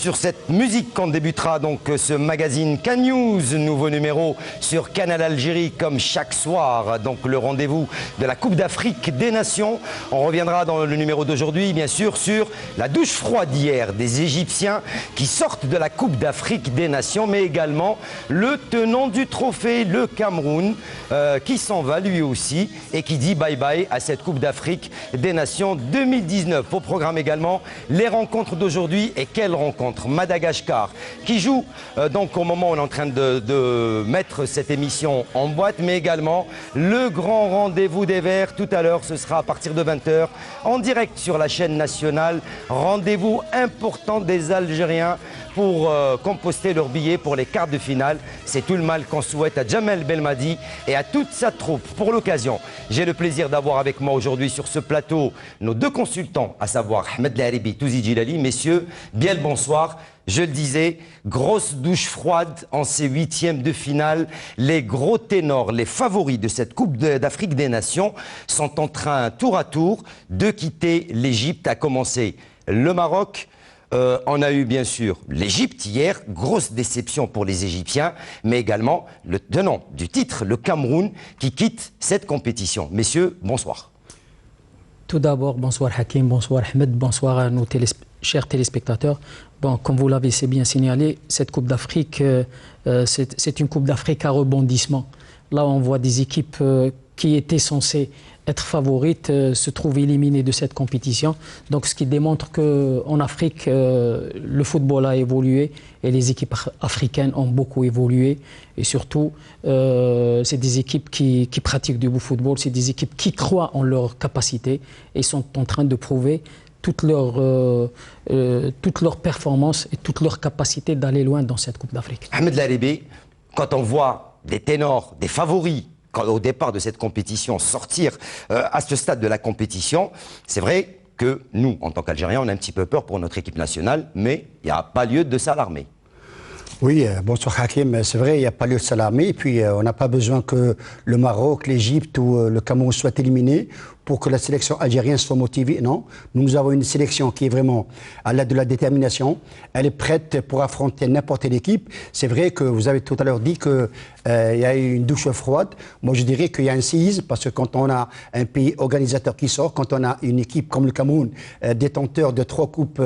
Sur cette musique qu'on débutera donc ce magazine CanNews, nouveau numéro sur Canal Algérie comme chaque soir. Donc le rendez-vous de la Coupe d'Afrique des Nations. On reviendra dans le numéro d'aujourd'hui bien sûr sur la douche froide d'hier des Égyptiens qui sortent de la Coupe d'Afrique des Nations, mais également le tenant du trophée, le Cameroun, qui s'en va lui aussi et qui dit bye bye à cette Coupe d'Afrique des Nations 2019. Au programme également les rencontres d'aujourd'hui. Et quelles rencontres? Madagascar qui joue donc au moment où on est en train de mettre cette émission en boîte, mais également le grand rendez-vous des Verts. Tout à l'heure, ce sera à partir de 20 h en direct sur la chaîne nationale. Rendez-vous important des Algériens pour composter leur billet pour les quarts de finale. C'est tout le mal qu'on souhaite à Djamel Belmadi et à toute sa troupe. Pour l'occasion, j'ai le plaisir d'avoir avec moi aujourd'hui sur ce plateau nos deux consultants, à savoir Ahmed Laharibi, Touzi Djilali. Messieurs, bien le bonsoir. Je le disais, grosse douche froide en ces huitièmes de finale. Les gros ténors, les favoris de cette Coupe d'Afrique des Nations sont en train, tour à tour, de quitter l'Égypte. À commencer le Maroc. On a eu bien sûr l'Égypte hier, grosse déception pour les Égyptiens, mais également le tenant du titre, le Cameroun, qui quitte cette compétition. Messieurs, bonsoir. Tout d'abord, bonsoir Hakim, bonsoir Ahmed, bonsoir à nos chers téléspectateurs. Bon, comme vous l'avez si bien signalé, cette Coupe d'Afrique, c'est une Coupe d'Afrique à rebondissement. Là, on voit des équipes qui étaient censées être favorites se trouvent éliminées de cette compétition. Donc, ce qui démontre qu'en Afrique, le football a évolué et les équipes africaines ont beaucoup évolué. Et surtout, c'est des équipes qui pratiquent du beau football, c'est des équipes qui croient en leurs capacités et sont en train de prouver toute leur performance et toute leur capacité d'aller loin dans cette Coupe d'Afrique. Ahmed Laharibi, quand on voit des ténors, des favoris, au départ de cette compétition, sortir à ce stade de la compétition, c'est vrai que nous, en tant qu'Algériens, on a un petit peu peur pour notre équipe nationale, mais il n'y a pas lieu de s'alarmer. Oui, bonsoir Hakim, c'est vrai, il n'y a pas lieu de s'alarmer. Et puis, on n'a pas besoin que le Maroc, l'Égypte ou le Cameroun soient éliminés pour que la sélection algérienne soit motivée. Non, nous avons une sélection qui est vraiment à l'aide de la détermination. Elle est prête pour affronter n'importe quelle équipe. C'est vrai que vous avez tout à l'heure dit qu'il y a eu une douche froide. Moi, je dirais qu'il y a un séisme parce que quand on a un pays organisateur qui sort, quand on a une équipe comme le Cameroun, détenteur de 3 coupes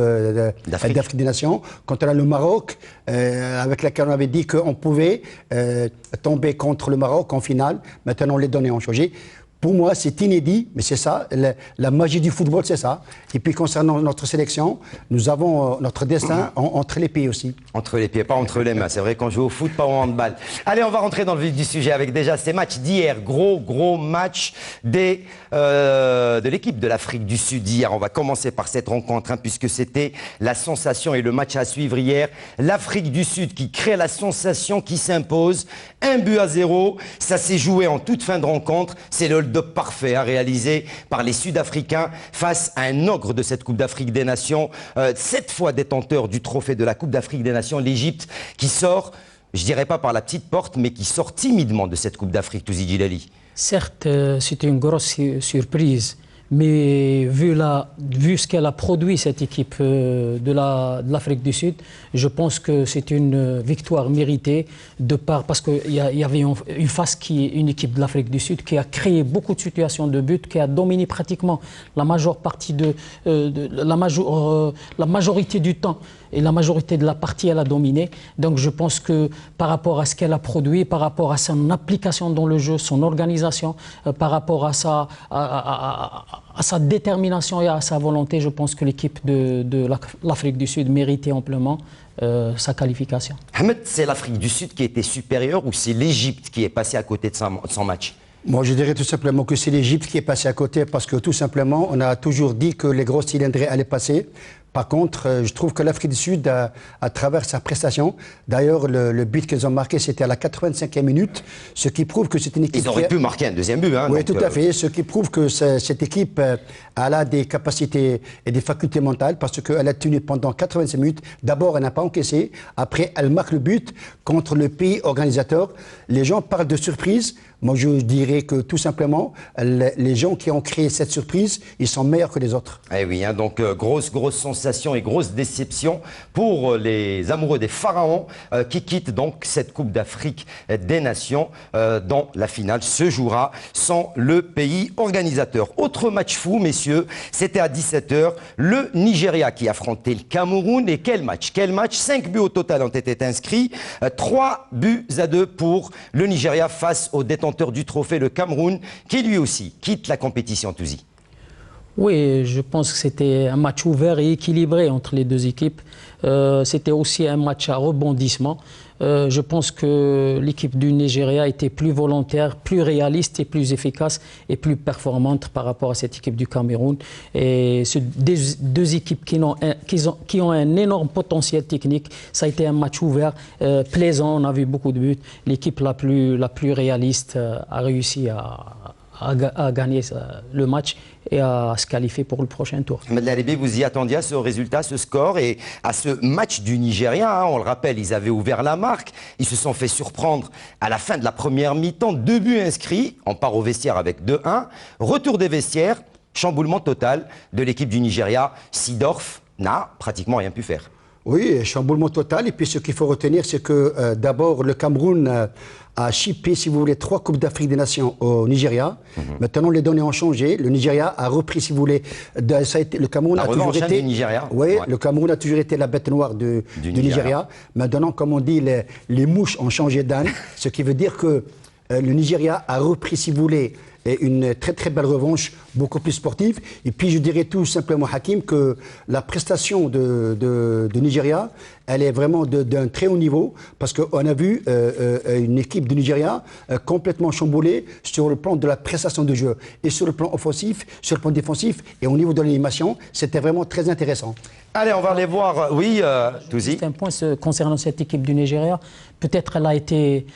d'Afrique des Nations, quand on a le Maroc, avec laquelle on avait dit qu'on pouvait tomber contre le Maroc en finale. Maintenant, les données ont changé. Pour moi, c'est inédit, mais c'est ça, la magie du football, c'est ça. Et puis, concernant notre sélection, nous avons notre destin entre les pieds aussi. Entre les pieds, pas entre les mains. C'est vrai qu'on joue au foot, pas au handball. Allez, on va rentrer dans le vif du sujet avec déjà ces matchs d'hier. Gros match de l'équipe de l'Afrique du Sud hier. On va commencer par cette rencontre, puisque c'était la sensation et le match à suivre hier. L'Afrique du Sud qui crée la sensation, qui s'impose. 1-0. Ça s'est joué en toute fin de rencontre. C'est le hold-up parfait réalisé par les Sud-Africains face à un ogre de cette Coupe d'Afrique des Nations. 7 fois détenteur du trophée de la Coupe d'Afrique des Nations, l'Égypte, qui sort, je dirais pas par la petite porte, mais qui sort timidement de cette Coupe d'Afrique, Touzi Djilali. Certes, c'était une grosse surprise. Mais vu ce qu'elle a produit, cette équipe de l'Afrique du Sud, je pense que c'est une victoire méritée parce qu'il y avait une face une équipe de l'Afrique du Sud qui a créé beaucoup de situations de but, qui a dominé pratiquement la majeure partie la majorité du temps. Et la majorité de la partie, elle a dominé. Donc je pense que par rapport à ce qu'elle a produit, par rapport à son application dans le jeu, son organisation, par rapport à sa détermination et à sa volonté, je pense que l'équipe de l'Afrique du Sud méritait amplement sa qualification. Ahmed, c'est l'Afrique du Sud qui était supérieure ou c'est l'Égypte qui est passée à côté de son match? Moi, je dirais tout simplement que c'est l'Égypte qui est passée à côté parce que tout simplement, on a toujours dit que les gros cylindrés allaient passer. Par contre, je trouve que l'Afrique du Sud, à travers sa prestation, d'ailleurs, le but qu'ils ont marqué, c'était à la 85e minute, ce qui prouve que c'est une équipe... Ils auraient pu marquer un deuxième but. Oui, tout à fait. Ce qui prouve que cette équipe a des capacités et des facultés mentales parce qu'elle a tenu pendant 85 minutes. D'abord, elle n'a pas encaissé. Après, elle marque le but contre le pays organisateur. Les gens parlent de surprise. moi je dirais que tout simplement, les gens qui ont créé cette surprise, ils sont meilleurs que les autres. Eh oui, hein, donc grosse sensation et grosse déception pour les amoureux des pharaons qui quittent donc cette Coupe d'Afrique des Nations dans la finale se jouera sans le pays organisateur. Autre match fou, messieurs, c'était à 17h, le Nigeria qui affrontait le Cameroun. Et quel match, 5 buts au total ont été inscrits, 3-2 pour le Nigeria face au détenteur du trophée, le Cameroun, qui lui aussi quitte la compétition. Touzi. Oui, je pense que c'était un match ouvert et équilibré entre les deux équipes. C'était aussi un match à rebondissement. Je pense que l'équipe du Nigeria était plus volontaire, plus réaliste et plus efficace et plus performante par rapport à cette équipe du Cameroun. Et deux équipes qui ont un énorme potentiel technique. Ça a été un match ouvert, plaisant, on a vu beaucoup de buts. L'équipe la plus réaliste a réussi à gagner le match et à se qualifier pour le prochain tour. Ahmed Laribé, vous y attendiez à ce résultat, ce score et à ce match du Nigeria, hein, on le rappelle, ils avaient ouvert la marque, ils se sont fait surprendre à la fin de la première mi-temps, 2 buts inscrits, on part au vestiaire avec 2-1, retour des vestiaires, chamboulement total de l'équipe du Nigeria, Seedorf n'a pratiquement rien pu faire. Oui, chamboulement total. Et puis ce qu'il faut retenir, c'est que d'abord le Cameroun a chippé, si vous voulez, 3 Coupes d'Afrique des Nations au Nigeria. Maintenant, les données ont changé. Le Nigeria a repris, si vous voulez, ça a été, le Cameroun a toujours été. Nigeria. Oui, ouais. Le Cameroun a toujours été la bête noire du Nigeria. Maintenant, comme on dit, les mouches ont changé d'âne, ce qui veut dire que le Nigeria a repris, si vous voulez, une très belle revanche, beaucoup plus sportive. Et puis je dirais tout simplement, Hakim, que la prestation de Nigeria, elle est vraiment d'un très haut niveau, parce qu'on a vu une équipe du Nigeria complètement chamboulée sur le plan de la prestation de jeu, et sur le plan offensif, sur le plan défensif, et au niveau de l'animation, c'était vraiment très intéressant. Allez, on va aller voir, oui, Touzi. Juste un point concernant cette équipe du Nigeria. Peut-être elle a été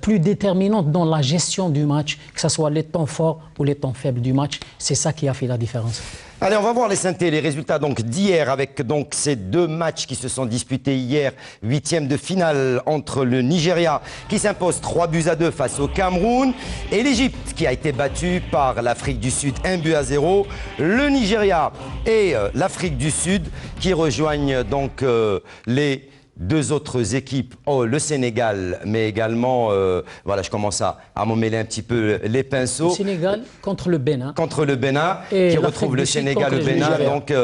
plus déterminante dans la gestion du match, que ce soit les temps forts ou les temps faibles du match. C'est ça qui a fait la différence. Allez, on va voir les synthés, les résultats donc d'hier avec donc ces 2 matchs qui se sont disputés hier, 8e de finale entre le Nigeria qui s'impose 3-2 face au Cameroun et l'Égypte qui a été battue par l'Afrique du Sud 1-0. Le Nigeria et l'Afrique du Sud qui rejoignent donc les 2 autres équipes, le Sénégal, mais également, voilà, je commence à m'emmêler un petit peu les pinceaux. Le Sénégal contre le Bénin. Contre le Bénin, et qui retrouve le Sénégal, le Bénin, donc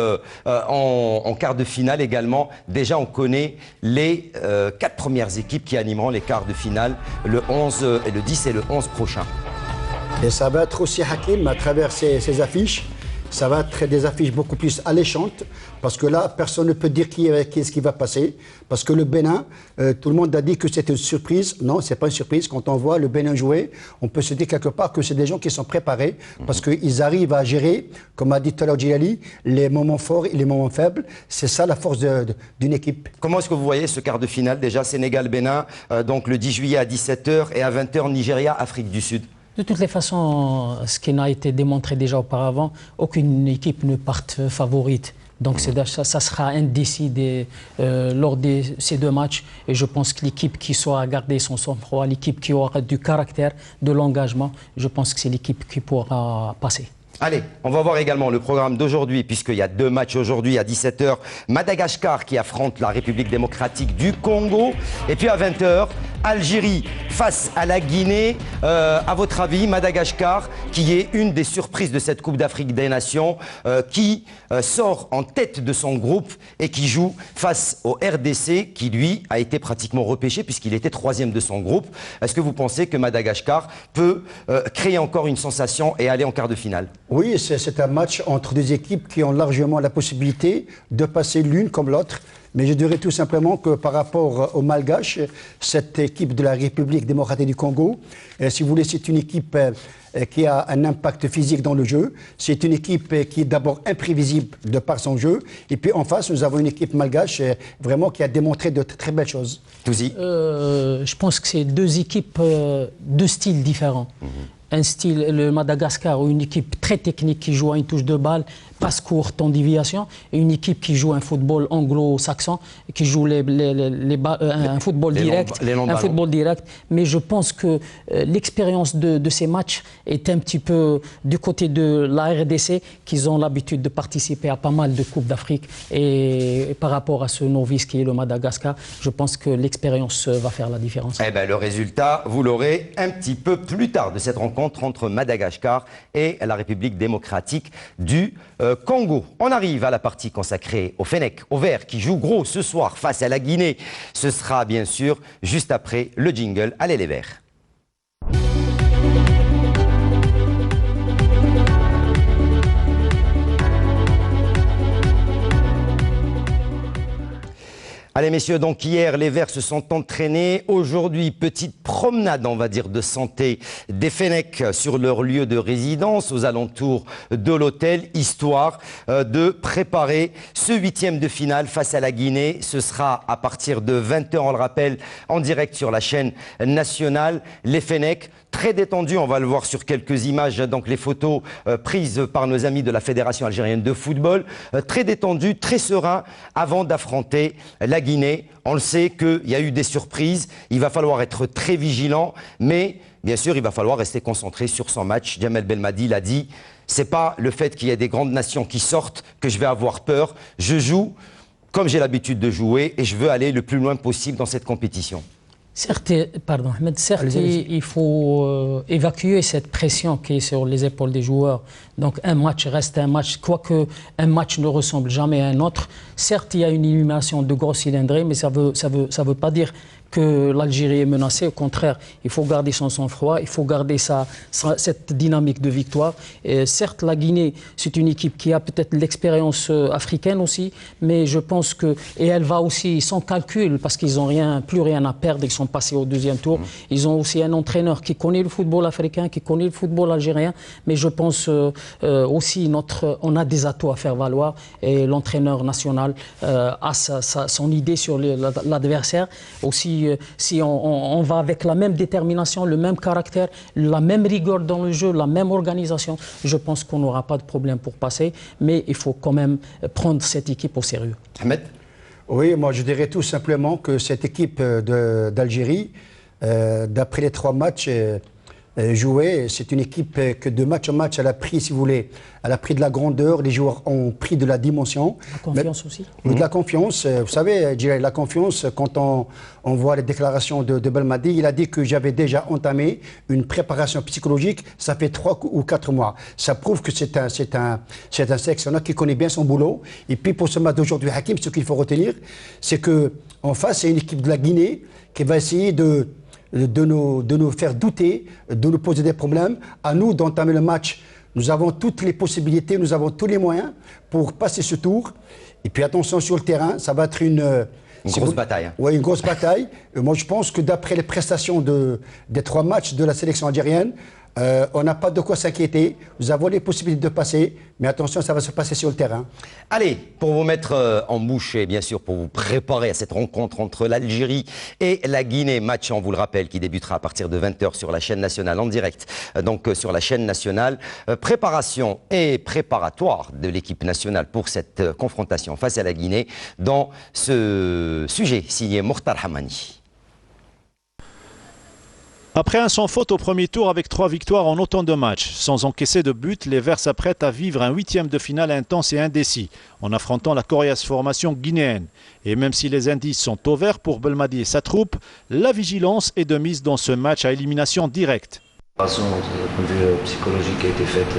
en quart de finale également. Déjà, on connaît les 4 premières équipes qui animeront les quarts de finale, le 11, et le 10 et le 11 prochain. Et ça va être aussi, Hakim, à travers ces affiches. Ça va être des affiches beaucoup plus alléchantes, parce que là, personne ne peut dire qui est-ce qui va passer. Parce que le Bénin, tout le monde a dit que c'était une surprise. Non, ce n'est pas une surprise. Quand on voit le Bénin jouer, on peut se dire quelque part que c'est des gens qui sont préparés, parce qu'ils arrivent à gérer, comme a dit tout à l'heure Djilali, les moments forts et les moments faibles. C'est ça la force d'une équipe. Comment est-ce que vous voyez ce quart de finale déjà Sénégal-Bénin, donc le 10 juillet à 17h et à 20h Nigeria-Afrique du Sud? De toutes les façons, ce qui n'a été démontré déjà auparavant, aucune équipe ne part favorite. Donc ça sera indécis lors de ces 2 matchs. Et je pense que l'équipe qui saura garder son sang-froid, l'équipe qui aura du caractère, de l'engagement, je pense que c'est l'équipe qui pourra passer. Allez, on va voir également le programme d'aujourd'hui, puisqu'il y a 2 matchs aujourd'hui à 17h. Madagascar qui affronte la République démocratique du Congo. Et puis à 20h, Algérie face à la Guinée. À votre avis, Madagascar, qui est une des surprises de cette Coupe d'Afrique des Nations, qui sort en tête de son groupe et qui joue face au RDC, qui lui a été pratiquement repêché puisqu'il était 3e de son groupe. Est-ce que vous pensez que Madagascar peut créer encore une sensation et aller en quart de finale? Oui, c'est un match entre 2 équipes qui ont largement la possibilité de passer l'une comme l'autre. Mais je dirais tout simplement que par rapport aux Malgaches, cette équipe de la République démocratique du Congo, si vous voulez, c'est une équipe qui a un impact physique dans le jeu. C'est une équipe qui est d'abord imprévisible de par son jeu. Et puis en face, nous avons une équipe malgache vraiment qui a démontré de très belles choses. Touzi. Je pense que c'est 2 équipes, 2 styles différents. un style, le Madagascar, une équipe très technique qui joue à une touche de balle, passe courte en déviation, et une équipe qui joue un football anglo-saxon, qui joue un football direct. Un football direct. Mais je pense que l'expérience de ces matchs est un petit peu du côté de la RDC, qu'ils ont l'habitude de participer à pas mal de Coupes d'Afrique. Et par rapport à ce novice qui est le Madagascar, je pense que l'expérience va faire la différence. Eh ben, le résultat, vous l'aurez un petit peu plus tard de cette rencontre entre Madagascar et la République démocratique du Congo. On arrive à la partie consacrée au Fennec, au Vert, qui joue gros ce soir face à la Guinée. Ce sera bien sûr juste après le jingle. Allez les Verts. Allez messieurs, donc hier les Verts se sont entraînés. Aujourd'hui, petite promenade, on va dire, de santé des Fennecs sur leur lieu de résidence aux alentours de l'hôtel, histoire de préparer ce 8e de finale face à la Guinée. Ce sera à partir de 20h, on le rappelle, en direct sur la chaîne nationale. Les Fennecs, très détendus, on va le voir sur quelques images, donc les photos prises par nos amis de la Fédération algérienne de football. Très détendus, très sereins avant d'affronter la Guinée. On le sait qu'il y a eu des surprises, il va falloir être très vigilant, mais bien sûr il va falloir rester concentré sur son match. Djamel Belmadi l'a dit, c'est pas le fait qu'il y ait des grandes nations qui sortent que je vais avoir peur. Je joue comme j'ai l'habitude de jouer et je veux aller le plus loin possible dans cette compétition. Certes, pardon, Ahmed, certes, il faut évacuer cette pression qui est sur les épaules des joueurs. Donc un match reste un match, quoique un match ne ressemble jamais à un autre. Certes, il y a une élimination de gros cylindrés, mais ça veut pas dire que l'Algérie est menacée. Au contraire, il faut garder son sang-froid, il faut garder cette dynamique de victoire. Et certes, la Guinée, c'est une équipe qui a peut-être l'expérience africaine aussi, mais je pense que, et elle va aussi sans calcul, parce qu'ils n'ont plus rien à perdre, ils sont passés au deuxième tour. Ils ont aussi un entraîneur qui connaît le football africain, qui connaît le football algérien, mais je pense aussi on a des atouts à faire valoir, et l'entraîneur national a son idée sur l'adversaire. Aussi, si on va avec la même détermination, le même caractère, la même rigueur dans le jeu, la même organisation, je pense qu'on n'aura pas de problème pour passer, mais il faut quand même prendre cette équipe au sérieux. Ahmed ? Oui, moi je dirais tout simplement que cette équipe d'Algérie, d'après les 3 matchs joués, c'est une équipe que de match en match, elle a pris, si vous voulez, elle a pris de la grandeur, les joueurs ont pris de la dimension. La confiance aussi. Oui, de la confiance. Vous savez, la confiance, quand on voit les déclarations de Belmadi, il a dit que j'avais déjà entamé une préparation psychologique, ça fait 3 ou 4 mois. Ça prouve que c'est un sélectionneur qui connaît bien son boulot. Et puis pour ce match d'aujourd'hui, Hakim, ce qu'il faut retenir, c'est qu'en face, c'est une équipe de la Guinée qui va essayer de nous faire douter, de nous poser des problèmes. À nous d'entamer le match. Nous avons toutes les possibilités, nous avons tous les moyens pour passer ce tour. Et puis attention sur le terrain, ça va être une grosse bataille. Oui, une grosse bataille. Moi, je pense que d'après les prestations des 3 matchs de la sélection algérienne, on n'a pas de quoi s'inquiéter. Nous avons les possibilités de passer, mais attention, ça va se passer sur le terrain. Allez, pour vous mettre en bouche et bien sûr pour vous préparer à cette rencontre entre l'Algérie et la Guinée, match, on vous le rappelle, qui débutera à partir de 20h sur la chaîne nationale en direct, donc sur la chaîne nationale. Préparation et préparatoire de l'équipe nationale pour cette confrontation face à la Guinée dans ce sujet signé Mokhtar Hamani. Après un sans faute au premier tour avec 3 victoires en autant de matchs, sans encaisser de but, les Verts s'apprêtent à vivre un 8e de finale intense et indécis en affrontant la coriace formation guinéenne. Et même si les indices sont au vert pour Belmadi et sa troupe, la vigilance est de mise dans ce match à élimination directe. La préparation, d'un point de vue psychologique, a été faite,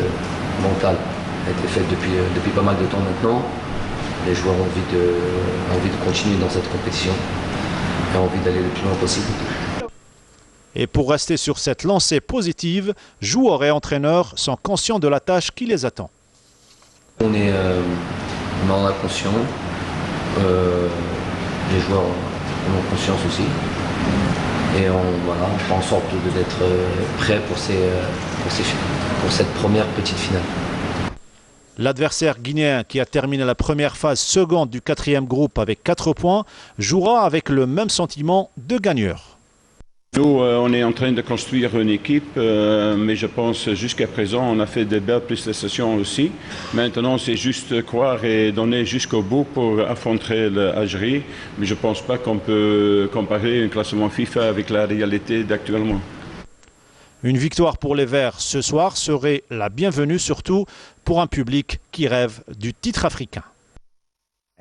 mentale, a été faite depuis pas mal de temps maintenant. Les joueurs ont envie de continuer dans cette compétition et ont envie d'aller le plus loin possible. Et pour rester sur cette lancée positive, joueurs et entraîneurs sont conscients de la tâche qui les attend. On en a conscience, les joueurs en ont conscience aussi. Et on fera en sorte d'être prêts pour cette première petite finale. L'adversaire guinéen, qui a terminé la première phase seconde du 4e groupe avec 4 points, jouera avec le même sentiment de gagneur. Nous, on est en train de construire une équipe, mais je pense jusqu'à présent, on a fait de belles prestations aussi. Maintenant, c'est juste croire et donner jusqu'au bout pour affronter l'Algérie. Mais je ne pense pas qu'on peut comparer un classement FIFA avec la réalité d'actuellement. Une victoire pour les Verts ce soir serait la bienvenue, surtout pour un public qui rêve du titre africain.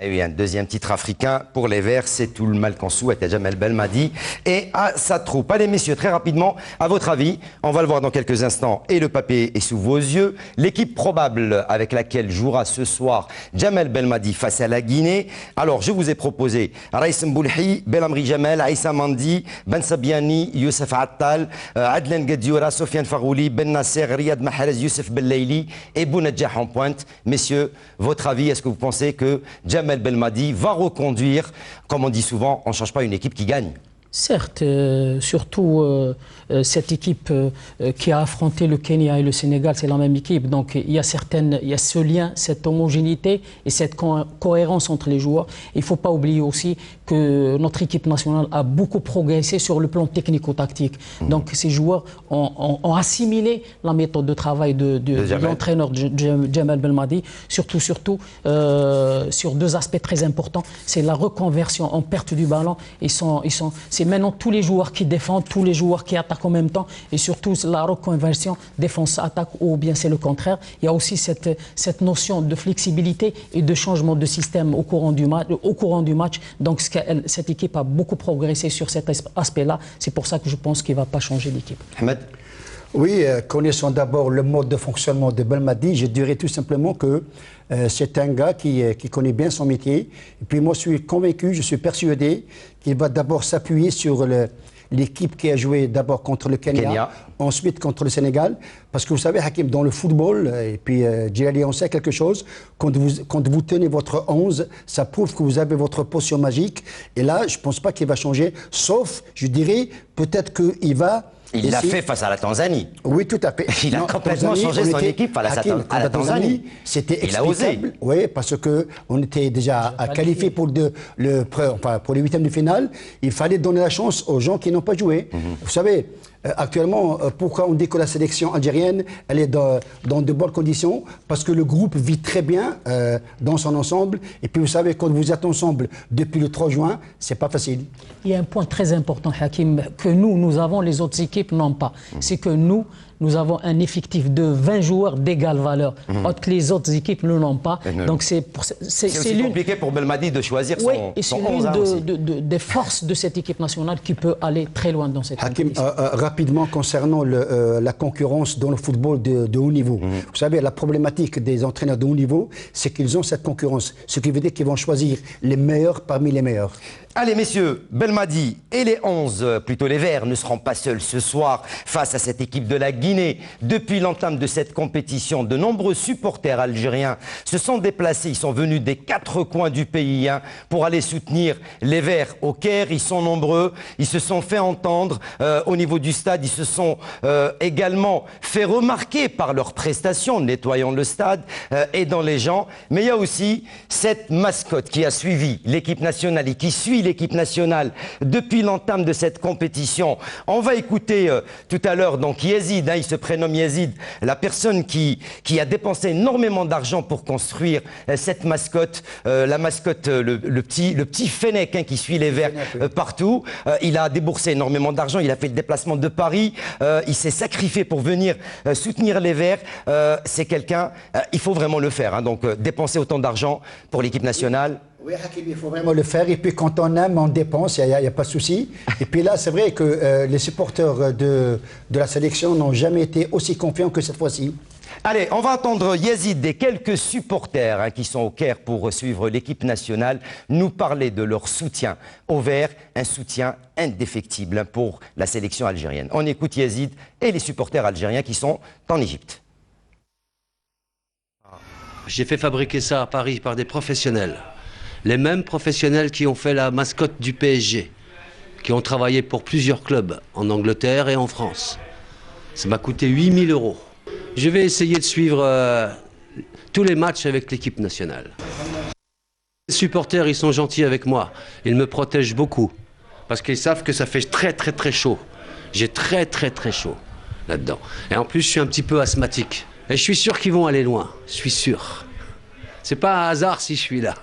Et oui, un deuxième titre africain pour les Verts, c'est tout le mal qu'on souhaite à Jamel Belmadi et à sa troupe. Allez messieurs, très rapidement, à votre avis, on va le voir dans quelques instants et le papier est sous vos yeux. L'équipe probable avec laquelle jouera ce soir Jamel Belmadi face à la Guinée. Alors, je vous ai proposé Raïs Mboulhi, Belamri Jamel, Aïssa Mandi, Ben Sabiani, Youssef Attal, Adlen Gadioura, Sofiane Farouli, Ben Nasser, Riyad Mahrez, Youssef Bellaili et Bounedjah en pointe. Messieurs, votre avis, est-ce que vous pensez que Jamel Belmadi va reconduire, comme on dit souvent, on ne change pas une équipe qui gagne? Certes, surtout cette équipe qui a affronté le Kenya et le Sénégal, c'est la même équipe. Donc il y a ce lien, cette homogénéité et cette cohérence entre les joueurs. Il ne faut pas oublier aussi que notre équipe nationale a beaucoup progressé sur le plan technico-tactique. Donc ces joueurs ont assimilé la méthode de travail de l'entraîneur Jamel Belmadi, surtout sur deux aspects très importants. C'est la reconversion en perte du ballon. C'est maintenant tous les joueurs qui défendent, tous les joueurs qui attaquent en même temps et surtout la reconversion défense-attaque ou bien c'est le contraire. Il y a aussi cette notion de flexibilité et de changement de système au courant du match. Donc cette équipe a beaucoup progressé sur cet aspect-là. C'est pour ça que je pense qu'il ne va pas changer l'équipe. Ahmed? Oui, connaissant d'abord le mode de fonctionnement de Belmadi, je dirais tout simplement que c'est un gars qui connaît bien son métier. Et puis moi, je suis convaincu, je suis persuadé qu'il va d'abord s'appuyer sur l'équipe qui a joué d'abord contre le Kenya, ensuite contre le Sénégal. Parce que vous savez, Hakim, dans le football, et puis Djilali, on sait quelque chose, quand vous tenez votre 11, ça prouve que vous avez votre potion magique. Et là, je ne pense pas qu'il va changer, sauf, je dirais, peut-être qu'il va... Il l'a fait face à la Tanzanie. Oui, tout à fait. Il a complètement changé son équipe face à la Tanzanie. C'était explicable. Il a osé. Oui, parce qu'on était déjà qualifié pour les huitièmes de finale. Il fallait donner la chance aux gens qui n'ont pas joué. Vous savez, actuellement, pourquoi on dit que la sélection algérienne, elle est dans de bonnes conditions? Parce que le groupe vit très bien dans son ensemble. Et puis, vous savez, quand vous êtes ensemble depuis le 3 juin, c'est pas facile. Il y a un point très important, Hakim, que nous avons, les autres équipes n'ont pas. C'est que nous avons un effectif de 20 joueurs d'égale valeur, autre que les autres équipes ne l'ont pas. Donc c'est aussi compliqué pour Belmadi de choisir son 11. Et c'est l'une des forces de cette équipe nationale qui peut aller très loin dans cette compétition. Rapidement, concernant la concurrence dans le football de haut niveau. Vous savez, la problématique des entraîneurs de haut niveau, c'est qu'ils ont cette concurrence. Ce qui veut dire qu'ils vont choisir les meilleurs parmi les meilleurs. Allez messieurs, Belmadi et les 11, plutôt les Verts, ne seront pas seuls ce soir face à cette équipe de la Guinée. Depuis l'entame de cette compétition, de nombreux supporters algériens se sont déplacés. Ils sont venus des 4 coins du pays pour aller soutenir les Verts au Caire. Ils sont nombreux, ils se sont fait entendre au niveau du stade. Ils se sont également fait remarquer par leurs prestations, nettoyant le stade, aidant les gens. Mais il y a aussi cette mascotte qui a suivi l'équipe nationale et qui suit l'équipe nationale depuis l'entame de cette compétition. On va écouter tout à l'heure donc Yazid, il se prénomme Yazid, la personne qui a dépensé énormément d'argent pour construire cette mascotte, la mascotte, le petit Fennec qui suit les Verts partout. Il a déboursé énormément d'argent, il a fait le déplacement de Paris, il s'est sacrifié pour venir soutenir les Verts. C'est quelqu'un, il faut vraiment le faire, donc dépenser autant d'argent pour l'équipe nationale. Oui, Hakim, il faut vraiment le faire. Et puis quand on aime, on dépense, il n'y a pas de souci. Et puis là, c'est vrai que les supporters de la sélection n'ont jamais été aussi confiants que cette fois-ci. Allez, on va entendre Yazid et quelques supporters qui sont au Caire pour suivre l'équipe nationale nous parler de leur soutien au Vert, un soutien indéfectible pour la sélection algérienne. On écoute Yazid et les supporters algériens qui sont en Égypte. J'ai fait fabriquer ça à Paris par des professionnels. Les mêmes professionnels qui ont fait la mascotte du PSG, qui ont travaillé pour plusieurs clubs en Angleterre et en France. Ça m'a coûté 8 000 €. Je vais essayer de suivre tous les matchs avec l'équipe nationale. Les supporters, ils sont gentils avec moi. Ils me protègent beaucoup. Parce qu'ils savent que ça fait très chaud. J'ai très chaud là-dedans. Et en plus, je suis un petit peu asthmatique. Et je suis sûr qu'ils vont aller loin. Je suis sûr. C'est pas un hasard si je suis là.